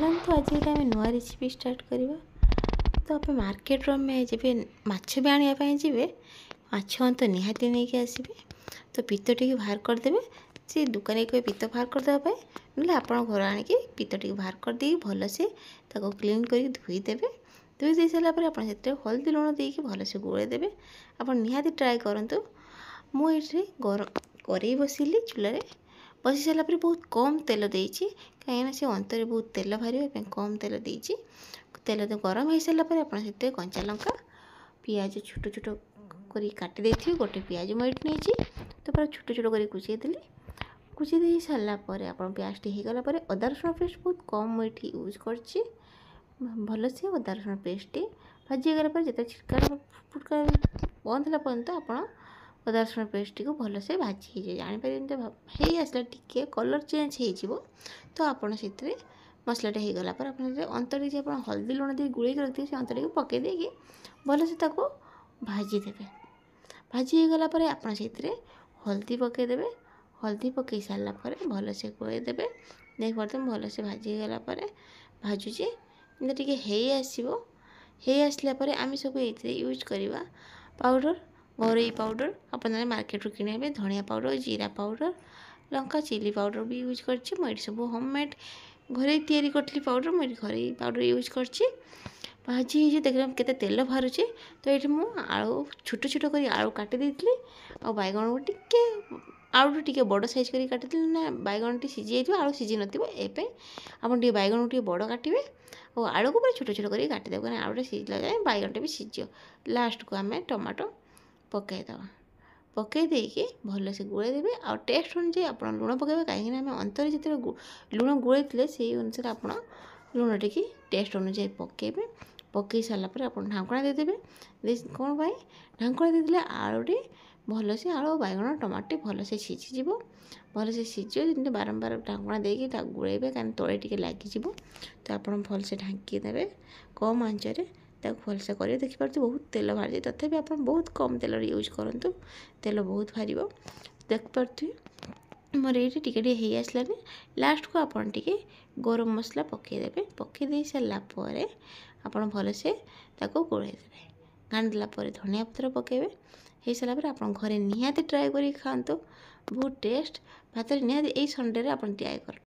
चलतु आज गोटे आम नुआ रेसिपी स्टार्ट करवा। तो आप मार्केट में जब माछ भी आने जी माछ तो निहाती नहीं कि आसबे। तो पित्त टी बाहर करदे से दुकान कहे पित्त बाहर करदेवाई ना आप घर आणिकी पित्त टी बाहर करदे भलसे क्लीन कर धोईदेवे। धोई दे सारापर आप हल्दी लुण देकी भलसे गोलेदेवे। आप निहाती ट्राए करूँ। मुझे गरम करेई बसिली चूल्हे बसी सारापर बहुत कम तेल देती कहीं से अंतर बहुत तेल बाहर कम तेल देती। तेल तो गरम हो सारापर आप कंचा लंका पियाज छोट छोट कर काटी देती गोटे पियाज मुझे नहीं तो पूरा छोट छोट कर कुचेदेली। कुची दे सारापर आप पियाज टी होगला अदा रसुण पेस्ट बहुत कम मुझे यूज कर भलसे अदा रसुण पेस्ट भाजीगला जिते छिटका फुटका बंद है पर्यंत आप अदा रसुण पेस्ट को भलसे भाजी जापर आसला टी कलर चेंज हो तो आपड़ से मसलाटा होगला आप अंतर जो आप हल्दी लुण दे गुड़ रखिए से अंतर को पकई देकी भलसे भाजीदेवे। भाजी होगला आप हल्दी पकईदेवे। हल्दी पकई सारापर भलसे गोलेदेवे। देख पार्थ भलसे भाजी होगला भाजुचे टे आसला आम सब ये यूज करवा पाउडर घरोई पाउडर आप मार्केट कि धनिया पाउडर जीरा पाउडर लंका चिली पाउडर भी यूज कर सब होममेड घरे तैयारी करी पाउडर मुझे घरे पाउडर यूज कर भाजी देख के तेल बाहर तो ये आलू छोट छोट कर आलू काटी देती आ बैगण को टिके आलू टे बड़ साइज कर काटी ना बैगण टी सीझी जाइए आलू सीझी नए आप बैगण को बड़ काटे और आलू को पूरा छोट छोट कर काटिदेव कहीं आलूटा सीझला जाए बैगणटा भी सीझ लास्ट को आम टमाटो पकईदे पकई देकी भलसे गोलेदेवे आ टेस्ट अनुसार आप लुण पकड़े कहीं आम अंतर जो लुण गोलैते से अनुसार आप लुण टी टेस्ट अनुसार पकड़े पकई सारापर आप ढांकणा देदेवे। कौन पाई ढांकणा देदेले आलूटी भलसे आलू बैगण टमाटो भलसे सीझीज भलसे सीझ जमी बारंबार ढांकणा देकी गोलेबे कहीं तले टे लगे तो आप भलसे ढांकीदेवे कम आंचरे भलसे कर देखिए बहुत तेल बाहर तथापि आप बहुत कम तेल यूज करूँ तेल बहुत बाहर देखिपे मोर ये टे आसलानी लास्ट को आप गरम मसला पकईदेवे पकईदे सारापर आप भलसे गोलेदेवे घाणीदेला धनिया पत्र पकईबे हो सारापर आप घरे निहाती ट्राए कर खातु बहुत टेस्ट भात निहाती यही संडे आप ट्राए कर।